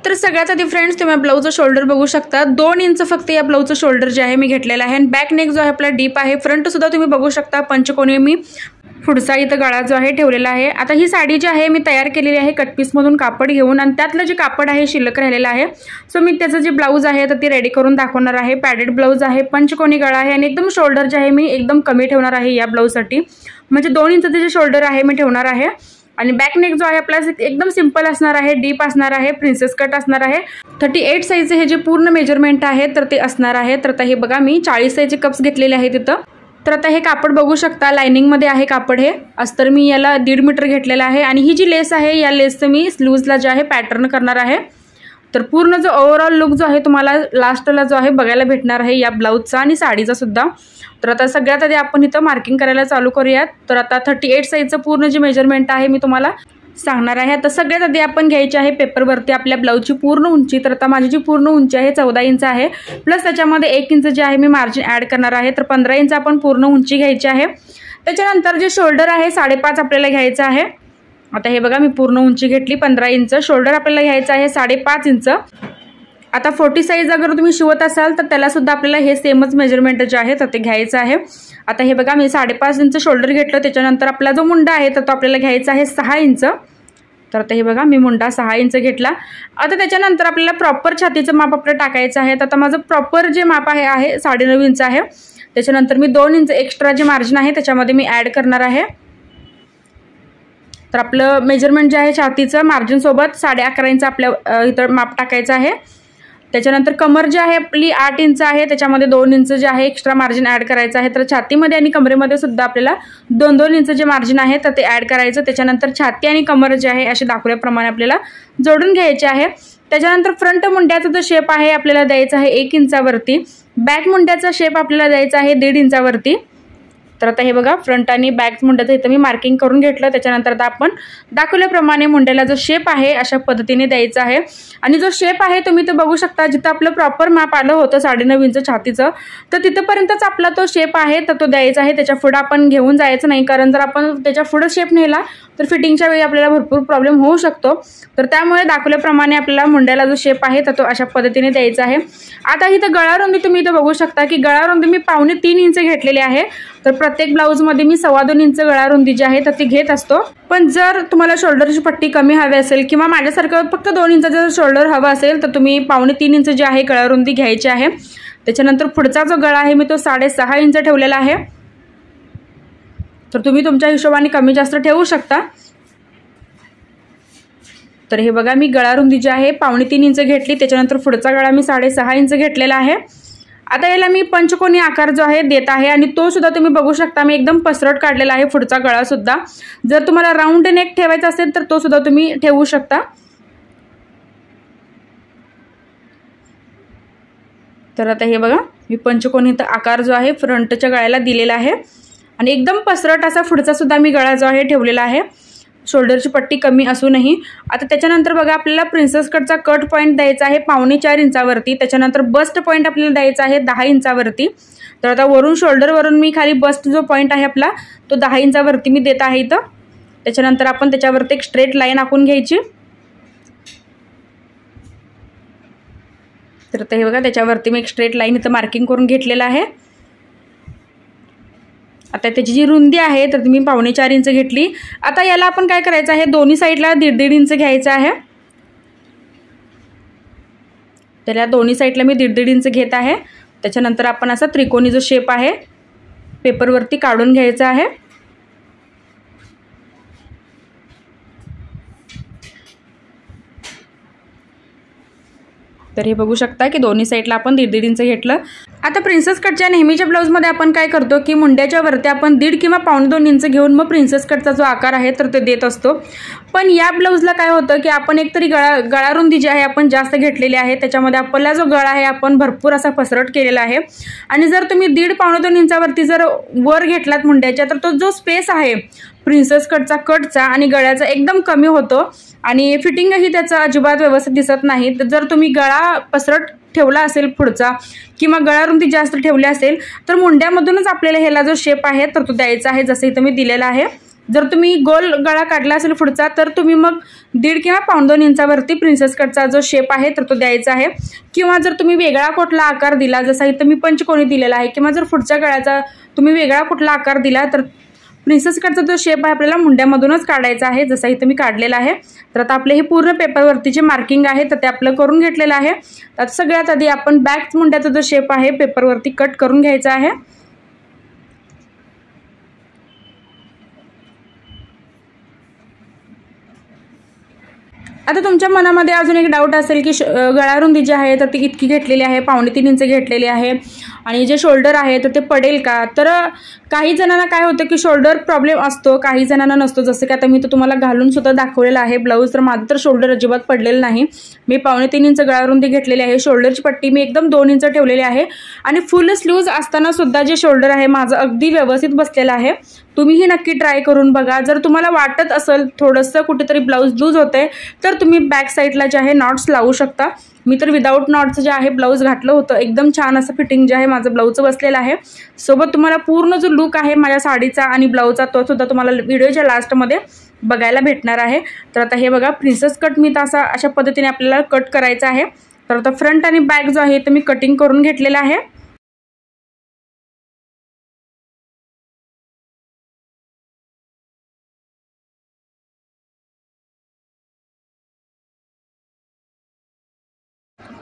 तर सगळ्यात आधी फ्रेंड्स तुम्ही ब्लाऊजचं शोल्डर बघू शकता। 2 इंच फक्त या ब्लाऊजचं शोल्डर जे आहे मी घेतलेलं आहे। बॅक नेक जो आहे आपला डीप आहे। फ्रंट सुद्धा तुम्ही बघू शकता पंचकोनी मी पुढचा इथं गळा जो आहे ठेवलेला आहे। आता ही साडी जी आहे मी तयार केलेली आहे कट पीस मधून कापड घेऊन आणि त्यातलं जे कापड आहे शिल्लक राहिलेलं आहे। सो मी त्याचं जे ब्लाऊज आहे तर ते रेडी करून दाखवणार आहे। पॅडेड ब्लाऊज आहे, पंचकोनी गळा आहे आणि एकदम शोल्डर जे आहे मी एकदम कमी ठेवणार आहे या ब्लाऊजसाठी, म्हणजे 2 इंचचे जे शोल्डर आहे मी ठेवणार आहे। आणि बॅक नेक जो आहे आपला एकदम सिंपल असणार आहे, डीप असणार आहे, प्रिन्सेस कट असणार आहे। 38 साईजचे हे जे पूर्ण मेजरमेंट आहे तर ते असणार आहे। तर आता हे बघा मी 40 साईजचे कप्स घेतलेले आहेत तिथं। तर आता हे कापड बघू शकता लाइनिंग मध्ये आहे कापड हे। अस्तर मी याला 1.5 मीटर घेतलेला आहे आणि ही जी लेस आहे या लेसचं मी स्लीव्जला जे आहे पॅटर्न करणार आहे। तर पूर्ण जो ओव्हरऑल लुक जो आहे तुम्हाला लास्टला जो आहे बघायला भेटणार आहे या ब्लाऊजचा आणि साडीचा सुद्धा। तर आता सगळ्यात आधी आपण इथं मार्किंग करायला चालू करूयात। तर आता 38 साईजचं पूर्ण जे मेजरमेंट आहे मी तुम्हाला सांगणार आहे। आता सगळ्यात आधी आपण घ्यायची आहे पेपरवरती आपल्या ब्लाऊजची पूर्ण उंची। तर आता माझी जी पूर्ण उंची आहे 14 इंच आहे, प्लस त्याच्यामध्ये 1 इंच जे आहे मी मार्जिन ॲड करणार आहे। तर 15 इंच आपण पूर्ण उंची घ्यायची आहे। त्याच्यानंतर जे शोल्डर आहे 5.5 आपल्याला घ्यायचं आहे। आता हे बघा मी पूर्ण उंची घेतली 15 इंच, शोल्डर आपल्याला घ्यायचं आहे 5.5 इंच। आता 40 साईज अगर तुम्ही शिवत असाल तर त्याला सुद्धा आपल्याला हे सेमच मेजरमेंट जे आहे तर ते घ्यायचं आहे। आता हे बघा मी 5.5 इंच शोल्डर घेतलं, त्याच्यानंतर आपला जो मुंडा आहे तर तो आपल्याला घ्यायचा आहे 6 इंच। तर आता हे बघा मी मुंडा 6 इंच घेतला। आता त्याच्यानंतर आपल्याला प्रॉपर छातीचं माप आपलं टाकायचं आहे। आता माझं प्रॉपर जे माप आहे 9.5 इंच आहे। त्याच्यानंतर मी 2 इंच एक्स्ट्रा जे मार्जिन आहे त्याच्यामध्ये मी ॲड करणार आहे। तर आपलं मेजरमेंट जे आहे छातीचं मार्जिन सोबत 11.5 इंच आपल्या इथं माप टाकायचं आहे। त्याच्यानंतर कमर जी आहे आपली 8 इंच आहे, त्याच्यामध्ये 2 इंच जे आहे एक्स्ट्रा मार्जिन ॲड करायचं आहे। तर छातीमध्ये आणि कमरेमध्ये सुद्धा आपल्याला 2-2 इंच जे मार्जिन आहे तर ते ॲड करायचं। त्याच्यानंतर छाती आणि कमर जे आहे असे दाखवल्याप्रमाणे आपल्याला जोडून घ्यायचे आहे। त्याच्यानंतर फ्रंट मुंड्याचा जो शेप आहे आपल्याला द्यायचा आहे 1 इंचावरती, बॅक मुंड्याचा शेप आपल्याला द्यायचा आहे 1.5 इंचावरती। तर आता हे बघा फ्रंट आणि बॅक मुंड्याचं इथं मी मार्किंग करून घेतलं। त्याच्यानंतर आता आपण दाखवल्याप्रमाणे मुंड्याला जो शेप आहे अशा पद्धतीने द्यायचा आहे। आणि जो शेप आहे तुम्ही तो बघू शकता, जिथं आपलं प्रॉपर माप आलं होतं 9.5 इंच छातीचं तर तिथपर्यंतच आपला तो शेप आहे तर तो द्यायचा आहे। त्याच्या पुढे आपण घेऊन जायचं नाही, कारण जर आपण त्याच्या पुढे शेप नेला तर फिटिंगच्या वेळी आपल्याला भरपूर प्रॉब्लेम होऊ शकतो। तर त्यामुळे दाखवल्याप्रमाणे आपल्याला मुंड्याला जो शेप आहे तर तो अशा पद्धतीने द्यायचा आहे। आता इथं गळा रुंदी तुम्ही इथं बघू शकता की गळा रुंदी मी 2.25 इंच घेतलेली आहे। तर प्रत्येक ब्लाऊज मध्ये मी 2.25 इंच गळा रुंदी जी आहे तर ती घेत असतो। पण जर तुम्हाला शोल्डरची पट्टी कमी हवी असेल किंवा माझ्यासारखं फक्त 2 इंचाचं जर शोल्डर हवा असेल तर तुम्ही 2.25 इंच जे आहे गळा रुंदी घ्यायची आहे। त्याच्यानंतर पुढचा जो गळा आहे मी तो 6.5 इंच ठेवलेला आहे। तर तुम्ही तुमच्या हिशोबाने कमी जास्त ठेवू शकता। तर हे बघा मी गळा रुंदी जी आहे 2.25 इंच घेतली, त्याच्यानंतर पुढचा गळा मी 6.5 इंच घेतलेला आहे। आता याला मी पंचकोनी आकार जो आहे देत आहे आणि तो सुद्धा तुम्ही बघू शकता मी एकदम पसरट काढलेला आहे पुढचा गळा सुद्धा। जर तुम्हाला राऊंड नेक ठेवायचा असेल तर तो सुद्धा तुम्ही ठेवू शकता। तर आता हे बघा मी पंचकोनी आकार जो आहे फ्रंटच्या गळ्याला दिलेला आहे आणि एकदम पसरट असा पुढचा सुद्धा मी गळा जो आहे ठेवलेला आहे, शोल्डरची पट्टी कमी असूनही। आता त्याच्यानंतर बघा आपल्याला प्रिन्सेस कटचा कट पॉईंट द्यायचा आहे 4.5 इंचावरती। त्याच्यानंतर बस्ट पॉईंट आपल्याला द्यायचा आहे 10 इंचावरती। तर आता वरून शोल्डरवरून मी खाली बस्ट जो पॉईंट आहे आपला तो 10 इंचावरती मी देत आहे इथं। त्याच्यानंतर आपण त्याच्यावरती एक स्ट्रेट लाईन आखून घ्यायची। तर आता हे बघा त्याच्यावरती मी एक स्ट्रेट लाईन इथं मार्किंग करून घेतलेलं आहे। आता त्याची जी रुंदी आहे तर मी 4.25 इंच घेतली। आता याला आपण काय करायचं आहे दोन्ही साईडला 1.5 इंच घ्यायचं आहे। तर या दोन्ही साईडला मी 1.5 इंच घेत आहे। त्याच्यानंतर आपण असा त्रिकोणी जो शेप आहे पेपरवरती काढून घ्यायचा आहे। तर हे बघू शकता की दोन्ही साईडला आपण 1.5 इंच घेतलं। आता प्रिन्सेस कटच्या नेहमीच्या ब्लाऊजमध्ये आपण काय करतो की मुंड्याच्या वरती आपण 1.5 किंवा 2.25 इंच घेऊन मग प्रिन्सेस कटचा जो आकार आहे तर ते देत असतो। पण या ब्लाऊजला काय होतं की आपण एकतरी गळा रुंदी जी आहे आपण जास्त घेतलेली आहे, त्याच्यामध्ये आपला जो गळा आहे आपण भरपूर असा पसरट केलेला आहे। आणि जर तुम्ही 1.5-2.25 इंचावरती जर वर घेतलात मुंड्याच्या तर तो जो स्पेस आहे प्रिन्सेस कटचा आणि गळ्याचा एकदम कमी होतो आणि फिटिंगही त्याचा अजिबात व्यवस्थित दिसत नाही। तर जर तुम्ही गळा पसरट ठेवला असेल पुढचा किंवा गळा रुंदी जास्त ठेवली असेल तर मुंड्यामधूनच आपल्याला ह्याला जो शेप आहे तर तो द्यायचा आहे, जसं इथं मी दिलेला आहे जर तुम्ही गोल गळा काढला असेल पुढचा तर तुम्ही मग 1.5 किंवा 1.5-2 इंचावरती प्रिन्सेस कटचा जो शेप आहे तर तो द्यायचा आहे। किंवा जर तुम्ही वेगळा कुठला आकार दिला, जसा इथं मी पंचकोनी दिलेला आहे, किंवा जर पुढच्या गळ्याचा तुम्ही वेगळा कुठला आकार दिला तर प्रिन्सेस कटचा जो शेप आहे आपल्याला मुंड्यामधूनच काढायचा आहे, जसा इथं मी काढलेला आहे। तर आता आपले हे पूर्ण पेपरवरती जे मार्किंग आहे तर ते आपलं करून घेतलेलं आहे। तर सगळ्यात आधी आपण बॅक मुंड्याचा जो शेप आहे पेपरवरती कट करून घ्यायचा आहे। आता तुमच्या मनामध्ये अजून एक डाऊट असेल की गळा रुंदी जी आहे तर ती इतकी घेतलेली आहे, 2.5-3 इंच घेतलेली आहे आणि जे शोल्डर आहे तर ते पडेल का? तर काही जणांना काय होतं की शोल्डर प्रॉब्लेम असतो, काही जणांना नसतो। जसं की आता मी तर तुम्हाला घालून सुद्धा दाखवलेलं आहे ब्लाऊज, तर माझं तर शोल्डर अजिबात पडलेलं नाही। मी 2.5-3 इंच गळा रुंदी घेतलेली आहे, शोल्डरची पट्टी मी एकदम 2 इंच ठेवलेली आहे आणि फुल स्लीव्ज असताना सुद्धा जे शोल्डर आहे माझं अगदी व्यवस्थित बसलेलं आहे। तुम्हीही नक्की ट्राय करून बघा। जर तुम्हाला वाटत असेल थोडंसं कुठेतरी ब्लाऊज लूज होतंय तर तुम्ही बॅक साईडला जे आहे नॉट्स लावू शकता। मी तर विदाऊट नॉट्स जे आहे ब्लाऊज घातलं होतं, एकदम छान असं फिटिंग जे आहे माझं ब्लाऊजचं बसलेलं आहे। सोबत तुम्हाला पूर्ण जो लुक आहे माझ्या साडीचा आणि ब्लाऊजचा तो सुद्धा तुम्हाला व्हिडिओच्या लास्टमध्ये बघायला भेटणार आहे। तर आता हे बघा प्रिन्सेस कट मी तर अशा पद्धतीने आपल्याला कट करायचं आहे। तर आता फ्रंट आणि बॅक जो आहे तर मी कटिंग करून घेतलेलं आहे।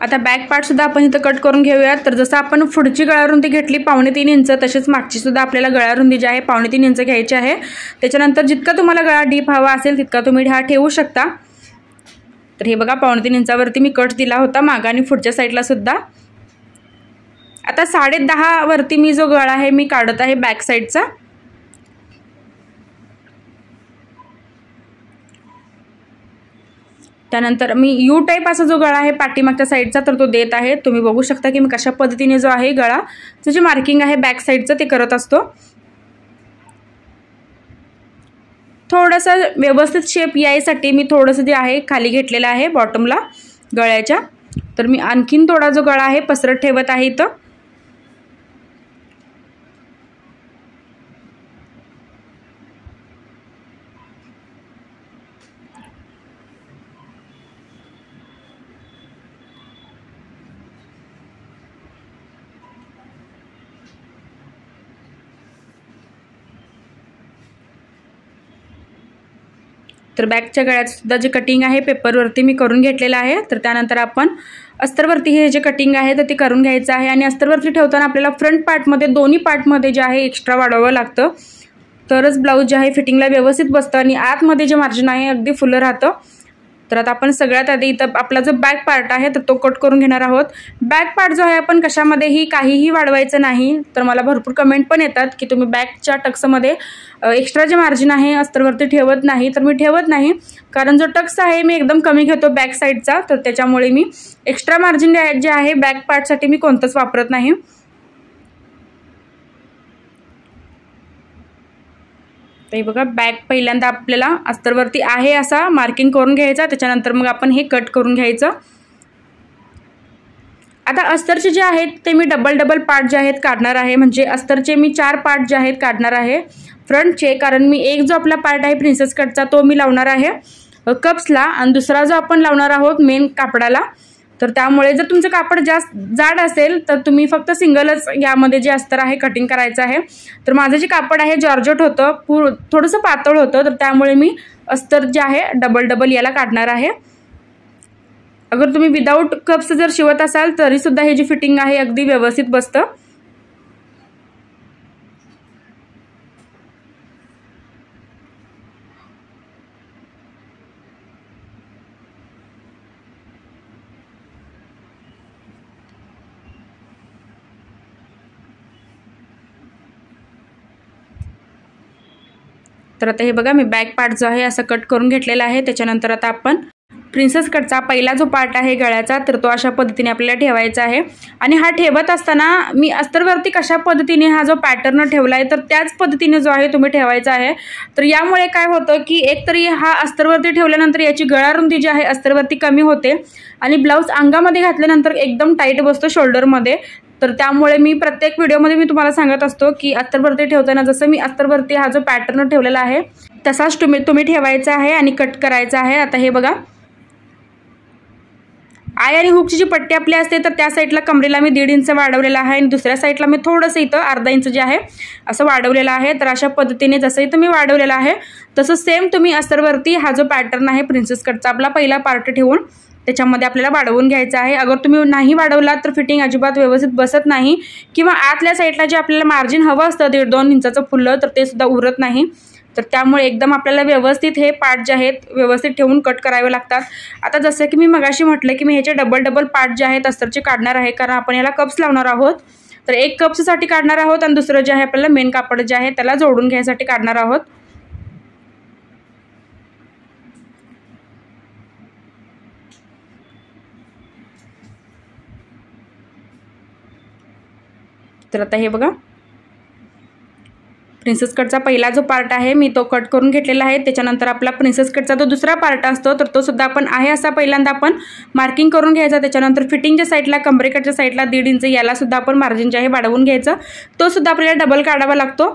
आता बॅक पार्ट सुद्धा आपण इथं कट करून घेऊयात। तर जसं आपण पुढची गळा रुंदी घेतली 2.5-3 इंच, तसेच मागची सुद्धा आपल्याला गळा रुंदी जी आहे 2.5-3 इंच घ्यायची आहे। त्याच्यानंतर जितका तुम्हाला गळा डीप हवा असेल तितका तुम्ही हा ठेवू शकता। तर हे बघा 2.5-3 इंचावरती मी कट दिला होता मागं आणि पुढच्या साईडला सुद्धा। आता 10.5 वरती मी जो गळा आहे मी काढत आहे बॅक साईडचा। त्यानंतर मी यू टाईप असा जो गळा आहे पाठीमागच्या साईडचा तर तो देत आहे। तुम्ही बघू शकता की मी कशा पद्धतीने जो आहे गळाचं जे मार्किंग आहे बॅक साईडचं ते करत असतो। थोडासा व्यवस्थित शेप यायसाठी मी थोडंसं जे आहे खाली घेतलेलं आहे बॉटमला गळ्याच्या। तर मी आणखीन थोडा जो गळा आहे पसरत ठेवत आहे इथं। तर बॅकच्या गळ्यात सुद्धा जे कटिंग आहे पेपरवरती मी करून घेतलेलं आहे। तर त्यानंतर आपण अस्तरवरती हे जे कटिंग आहे तर ते करून घ्यायचं आहे आणि अस्तरवरती ठेवताना आपल्याला फ्रंट पार्टमध्ये दोन्ही पार्टमध्ये जे आहे एक्स्ट्रा वाढवावं लागतं, तरच ब्लाऊज जे आहे फिटिंगला व्यवस्थित बसतं आणि आतमध्ये जे मार्जिन आहे अगदी फुलं राहतं। तर आता आपण सगळ्यात आधी इथं आपला जो बॅक पार्ट आहे तर तो कट करून घेणार आहोत। बॅक पार्ट जो आहे आपण कशामध्येही काहीही वाढवायचं नाही। तर मला भरपूर कमेंट पण येतात की तुम्ही बॅकच्या टक्समध्ये एक्स्ट्रा जे मार्जिन आहे अस्तरवरती ठेवत नाही, तर मी ठेवत नाही कारण जो टक्स आहे मी एकदम कमी घेतो बॅक साईडचा, तर त्याच्यामुळे मी एक्स्ट्रा मार्जिन जे आहे बॅक पार्टसाठी मी कोणतंच वापरत नाही। तर बघा बॅक पहिल्यांदा आपल्याला अस्तरवरती आहे असा मार्किंग करून घ्यायचा, त्याच्यानंतर मग आपण हे कट करून घ्यायचं। आता अस्तरचे जे आहेत ते मी डबल पार्ट जे आहेत काढणार आहे, म्हणजे अस्तरचे मी 4 पार्ट जे आहेत काढणार आहे फ्रंटचे, कारण मी एक जो आपला पार्ट आहे प्रिन्सेस कटचा तो मी लावणार आहे कप्सला आणि दुसरा जो आपण लावणार आहोत मेन कापडाला। तर त्यामुळे जर तुमचं कापड जास्त जाड असेल तर तुम्ही फक्त सिंगलच यामध्ये जे अस्तर आहे कटिंग करायचं आहे। तर माझं जे कापड आहे जॉर्जेट होतं, थोडंसं पातळ होतं, तर त्यामुळे मी अस्तर जे आहे डबल याला काढणार आहे। अगर तुम्ही विदाऊट कप्स जर शिवत असाल तरी सुद्धा हे जी फिटिंग आहे अगदी व्यवस्थित बसतं। तर आता हे बघा मी बॅक पार्ट जो आहे असं कट करून घेतलेला आहे। त्याच्यानंतर आता आपण प्रिन्सेस कटचा पहिला जो पार्ट आहे गळ्याचा तर तो अशा पद्धतीने आपल्याला ठेवायचा आहे आणि हा ठेवत असताना मी अस्तरवरती कशा पद्धतीने हा जो पॅटर्न ठेवला आहे तर त्याच पद्धतीने जो आहे तुम्ही ठेवायचा आहे। तर यामुळे काय होतं की एकतरी हा अस्तरवरती ठेवल्यानंतर याची गळा रुंदी जी आहे अस्तरवरती कमी होते आणि ब्लाऊज अंगामध्ये घातल्यानंतर एकदम टाईट बसतो शोल्डरमध्ये। तर त्यामुळे मी प्रत्येक व्हिडिओमध्ये मी तुम्हाला सांगत असतो की अस्तरवरती ठेवताना जसं मी अस्तरवरती हा जो पॅटर्न ठेवलेला आहे तसाच तुम्ही ठेवायचा आहे आणि कट करायचा आहे। आता हे बघा, आय आणि हुकची जी पट्टी आपली असते तर त्या साईडला कमरेला मी 1.5 इंच वाढवलेला आहे आणि दुसऱ्या साईडला मी थोडंसं इथं अर्धा इंच जे आहे असं वाढवलेलं आहे। तर अशा पद्धतीने जसं इथं मी वाढवलेलं आहे तसं सेम तुम्ही अस्तरवरती हा जो पॅटर्न आहे प्रिन्सेस कटचा आपला पहिला पार्ट ठेवून त्याच्यामध्ये आपल्याला वाढवून घ्यायचं आहे। अगर तुम्ही नाही वाढवला तर फिटिंग अजिबात व्यवस्थित बसत नाही किंवा आतल्या साईडला जे आपल्याला मार्जिन हवं असतं 1.5-2 इंचाचं फुलं तर ते सुद्धा उरत नाही। तर त्यामुळे एकदम आपल्याला व्यवस्थित हे पार्ट जे आहेत व्यवस्थित ठेवून कट करावे लागतात। आता जसं की मी मगाशी म्हटलं की मी ह्याचे डबल पार्ट जे आहेत अस्तरचे काढणार आहे, कारण आपण याला कप्स लावणार आहोत। तर एक कप्ससाठी काढणार आहोत आणि दुसरं जे आहे आपल्याला मेन कापड जे आहे त्याला जोडून घ्यायसाठी काढणार आहोत। तर आता हे बघा, प्रिन्सेस कटचा पहिला जो पार्ट आहे मी तो कट करून घेतलेला आहे। त्याच्यानंतर आपला प्रिन्सेस कटचा जो दुसरा पार्ट असतो तर तो सुद्धा आपण आहे असा पहिल्यांदा आपण मार्किंग करून घ्यायचा। त्याच्यानंतर फिटिंगच्या साईडला कमरेकटच्या साईडला 1.5 इंच याला सुद्धा आपण मार्जिन जे आहे वाढवून घ्यायचं, तो सुद्धा आपल्याला डबल काढावा लागतो।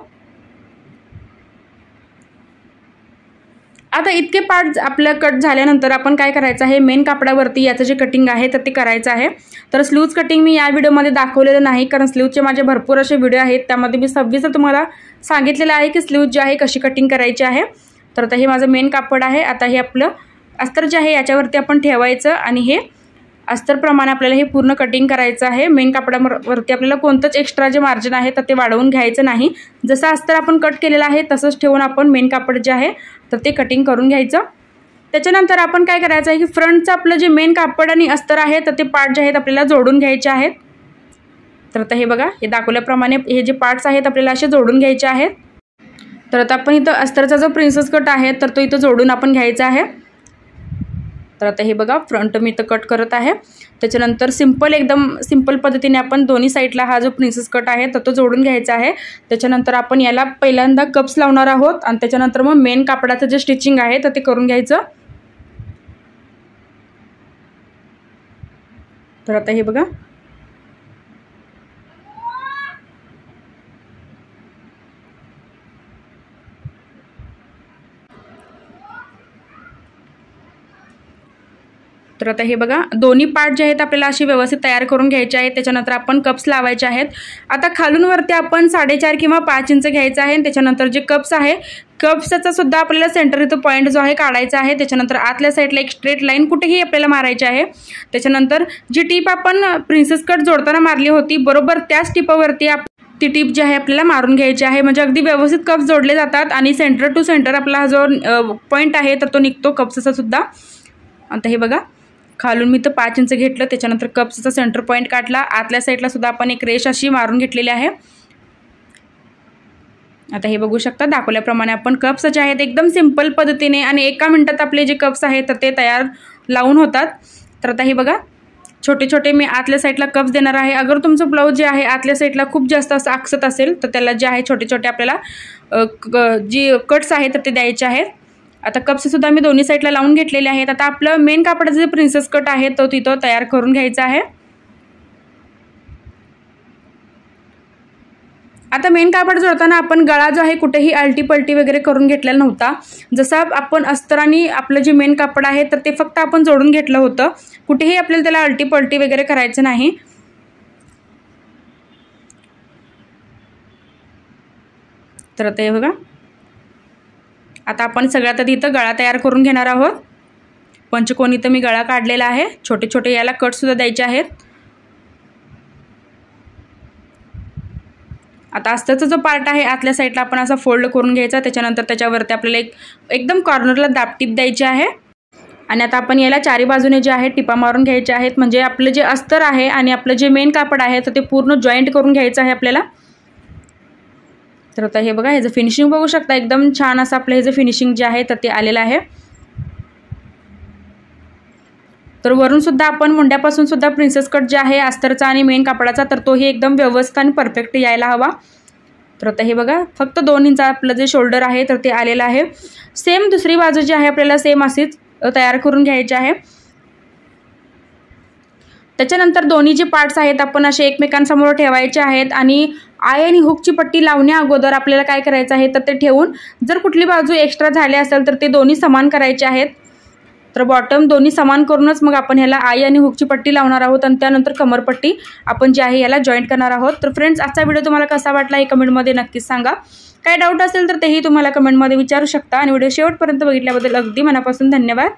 आता इतके पार्ट आपलं कट झाल्यानंतर आपण काय करायचं आहे, मेन कापडावरती याचं जे कटिंग आहे तर ते करायचं आहे। तर स्लीव्ज कटिंग मी या व्हिडिओमध्ये दाखवलेलं नाही, कारण स्लीवचे माझे भरपूर असे व्हिडिओ आहेत, त्यामध्ये मी सविस्तर तुम्हाला सांगितलेलं आहे की स्लीव जी आहे कशी कटिंग करायची आहे। तर आता हे माझं मेन कापड आहे। आता हे आपलं अस्तर जे आहे याच्यावरती आपण ठेवायचं आणि हे अस्तरप्रमाणे आपल्याला हे पूर्ण कटिंग करायचं आहे। मेन कापडावरती आपल्याला कोणतंच एक्स्ट्रा जे मार्जिन आहे तर ते वाढवून घ्यायचं नाही, जसं अस्तर आपण कट केलेलं आहे तसंच ठेवून आपण मेन कापड जे आहे तर ते कटिंग करून घ्यायचं। त्याच्यानंतर आपण काय करायचं आहे की फ्रंटचं आपलं जे मेन कापड आणि अस्तर आहे तर ते पार्ट जे आहेत आपल्याला जोडून घ्यायचे आहेत। तर आता हे बघा, हे दाखवल्याप्रमाणे हे जे पार्ट्स आहेत आपल्याला असे जोडून घ्यायचे आहेत। तर आता आपण इथं अस्तरचा जो प्रिन्सेस कट आहे तर तो इथं जोडून आपण घ्यायचा आहे। तर आता हे बघा, फ्रंट मी इथं कट करत आहे। त्याच्यानंतर एकदम सिंपल पद्धतीने आपण दोन्ही साईडला हा जो प्रिन्सेस कट आहे तर तो जोडून घ्यायचा आहे। त्याच्यानंतर आपण याला पहिल्यांदा कप्स लावणार आहोत आणि त्याच्यानंतर मग मेन कापडाचं जे स्टिचिंग आहे तर ते करून घ्यायचं। तर आता हे बघा, तर आता हे बघा, दोन्ही पार्ट जे आहेत आपल्याला अशी व्यवस्थित तयार करून घ्यायचे आहेत। त्याच्यानंतर आपण कप्स लावायचे आहेत। आता खालून वरती आपण 4.5 किंवा 5 इंच घ्यायचं आहे। त्याच्यानंतर जे कप्स आहे कप्सचा सुद्धा आपल्याला सेंटर इथं पॉईंट जो आहे काढायचा आहे। त्याच्यानंतर आतल्या साईडला एक स्ट्रेट लाईन कुठेही आपल्याला मारायची आहे। त्याच्यानंतर जी टीप आपण प्रिन्सेस कट जोडताना मारली होती बरोबर त्याच टिपावरती ती टीप जी आहे आपल्याला मारून घ्यायची आहे, म्हणजे अगदी व्यवस्थित कप्स जोडले जातात आणि सेंटर टू सेंटर आपला हा जो पॉईंट आहे तर तो निघतो कप्सचा सुद्धा। आता हे बघा, खालून मी तर 5 इंच घेतलं, त्याच्यानंतर कप्सचा सेंटर पॉईंट काढला, आतल्या साईडला सुद्धा आपण एक रेष अशी मारून घेतलेली आहे। आता हे बघू शकता, दाखवल्याप्रमाणे आपण कप्स जे आहेत एकदम सिंपल पद्धतीने आणि 1 मिनिटात आपले जे कप्स आहेत तर ते तयार लावून होतात। तर आता हे बघा, छोटे छोटे मी आतल्या साईडला कप्स देणार आहे। अगर तुमचं ब्लाऊज जे आहे आतल्या साईडला खूप जास्त असं आकसत असेल तर त्याला जे आहे छोटे छोटे आपल्याला जी कट्स आहेत तर ते द्यायचे आहेत। आता कप्स सुद्धा मी दोन्ही साईडला लावून घेतलेले आहेत। आता आपलं मेन कापडाचं जे प्रिन्सेस कट आहे तो तिथं तयार करून घ्यायचा आहे। आता मेन कापड जोडताना आपण गळा जो आहे कुठेही आलटी पलटी वगैरे करून घेतलेला नव्हता। जसं आपण अस्तर आणि आपलं जे मेन कापड आहे तर ते फक्त आपण जोडून घेतलं होतं, कुठेही आपल्याला त्याला आलटी पलटी वगैरे करायचं नाही। तर आता हे बघा, आता आपण सगळ्यात आधी इथं गळा तयार करून घेणार आहोत। पंचकोनी इथं मी गळा काढलेला आहे, छोटे छोटे याला कट सुद्धा द्यायचे आहेत। आता अस्तरचा जो पार्ट आहे आतल्या साईडला आपण असा फोल्ड करून घ्यायचा, त्याच्यानंतर त्याच्यावरती आपल्याला एकदम कॉर्नरला दाबटीप द्यायची आहे आणि आता आपण याला चारी बाजूने जे आहे टिपा मारून घ्यायचे आहेत, म्हणजे आपलं जे अस्तर आहे आणि आपलं जे मेन कापड आहे तर ते पूर्ण जॉईंट करून घ्यायचं आहे आपल्याला। तर आता हे बघा, ह्याचं फिनिशिंग बघू शकता, एकदम छान असं आपलं ह्याचं फिनिशिंग जे आहे तर ते आलेलं आहे। तर वरून सुद्धा आपण मुंड्यापासून सुद्धा प्रिन्सेस कट जे आहे अस्तरचा आणि मेन कापडाचा तर तोही एकदम व्यवस्थित आणि परफेक्ट यायला हवा। तर आता हे बघा, फक्त 2 इंच आपलं जे शोल्डर आहे तर ते आलेलं आहे। सेम दुसरी बाजू जी आहे आपल्याला सेम अशीच तयार करून घ्यायची आहे। त्याच्यानंतर दोन्ही जे पार्ट्स आहेत आपण असे एकमेकांसमोर ठेवायचे आहेत आणि आय आणि हुकची पट्टी लावण्या अगोदर आपल्याला काय करायचं आहे तर ते ठेवून जर कुठली बाजू एक्स्ट्रा झाली असेल तर ते दोन्ही समान करायचे आहेत. तर बॉटम दोन्ही समान करूनच मग आपण ह्याला आई आणि हुकची पट्टी लावणार आहोत आणि त्यानंतर कमरपट्टी आपण जी आहे याला जॉईंट करणार आहोत. तर फ्रेंड्स, आजचा व्हिडिओ तुम्हाला कसा वाटला हे कमेंटमध्ये नक्कीच सांगा. काय डाऊट असेल तर तेही तुम्हाला कमेंटमध्ये विचारू शकता आणि व्हिडिओ शेवटपर्यंत बघितल्याबद्दल अगदी मनापासून धन्यवाद.